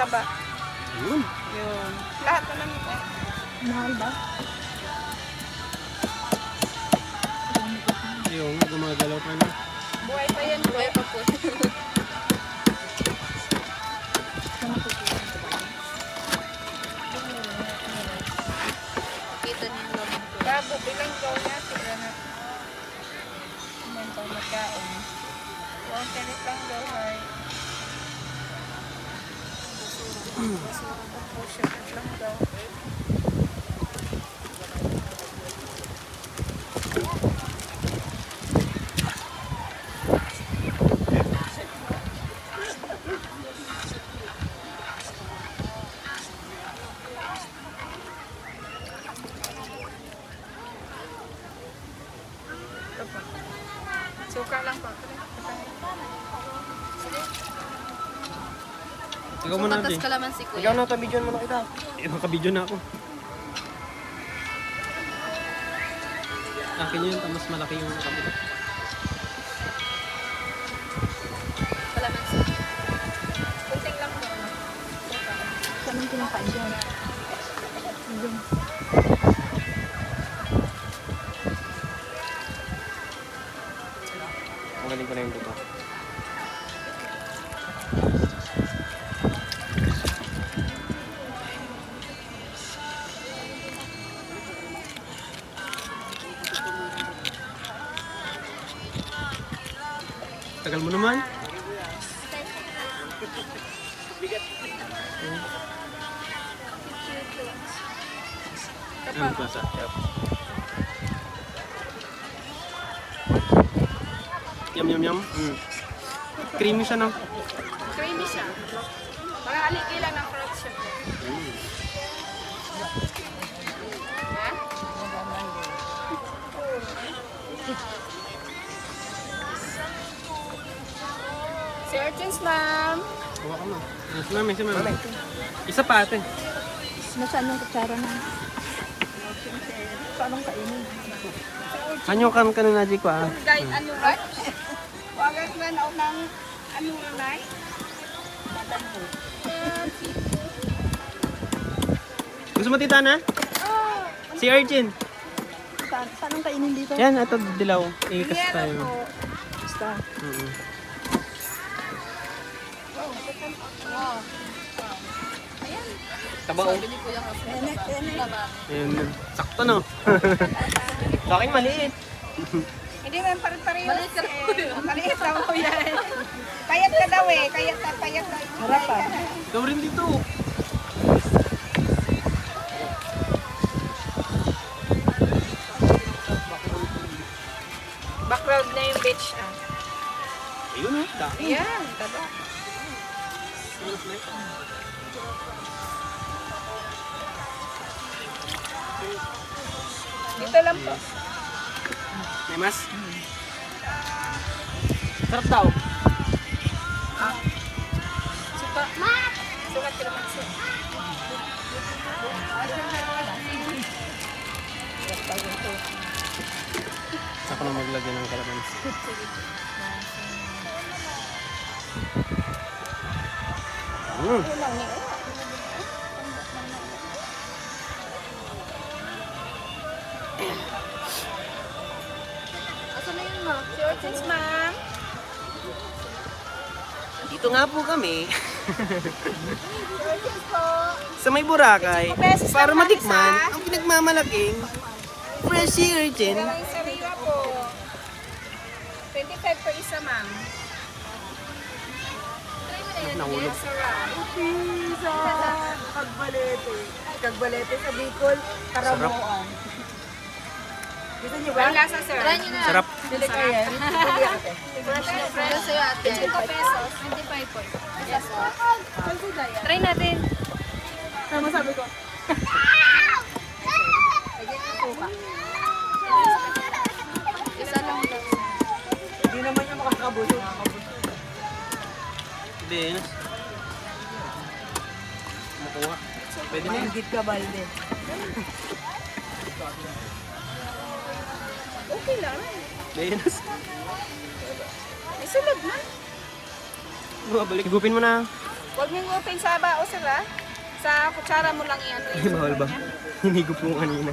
taba. Yun. Yun. Lahat naman ito. Mahal ba? Yung gumagalaw pa na. Buhay pa yan. Buhay pa po. Kita niyo yung laman ko. Babo, bilang gaw niya. Sila na. Mental magkaon. Huwag kanit lang daw, hay. Push it lang daw. Ito pa. Suka lang pa. Ikaw muna, Patas Ate. kalamansi ko. Ikaw na, tabidyon mo na kita. Nakabidyo na ako. Akin yun, mas malaki yung kabila. Kalamansi. Kunting lang daw. Suka. Saan ang kinakain dyan? Dyan. Ang galing ko na yung buto. Tagal mo naman. Ano ba sa? Yum, yum, yum. Creamy siya, no? Creamy siya. Mga aliki lang ng fruit siya. Ha? Si Urchins, ma'am. Hawa ka mo. Yes, mami, si mami. Isa pa, ate. Nasaan yung kutsara na? Paano kainin? Kanyo ka na di ko, ah. Guys, ano right? Wagag man o ng ano na Gusto mo, tita, na? Si Urchin. Saan ang kainin dito? Yan, ito dilaw. Ikas Meron tayo. po. Basta. Tabao. Bili ko yung laman. Ayun, sakto, no? Sa akin maliit. Hindi man pare-pareho. Maliit ka na po yun. Maliit lang po yan. Payat ka daw eh. Payat na payat na. Harap pa. Ikaw rin dito. Background na yung beach na. Ayun, oh. Dami. Ayan, taba. Dito lang po. May mas? Sarap daw. Suka. Sukat ka naman siya. Saka na maglagay ng kalamansi. Asan na yun, ma? Si Urchins, ma'am. Dito nga po kami. Urchins po. Sa may Boracay. 25 pesos Para lang matikman isa. ang pinagmamalaking fresh urchin. Dala yung sariwa po. 25 per isa, ma'am. Nahulog. Yes, sarap. Pizza! Kagbalete. Kagbalete sa Bicol, Karamuan. Gusto niyo ba? Ang lasa, sir. Try nyo na. Sarap. Bili kayo yan. Bili ate. Fresh na fresh. Para sa'yo ate. 25 pesos. 25 po. Yes, po. Try natin. Ano sabi ko? Isa lang daw. Hindi naman yung makakabusog. Hindi, Enos. Makuha. Pwede na yun. Higit ka, Balde. Okay lang. Hindi, Enos. Ay, sunod na. Bumabalik. Higupin mo na. Huwag mong open sa bao sila. Sa kutsara mo lang i-ano Ay, bawal ba? Hinigo po kanina.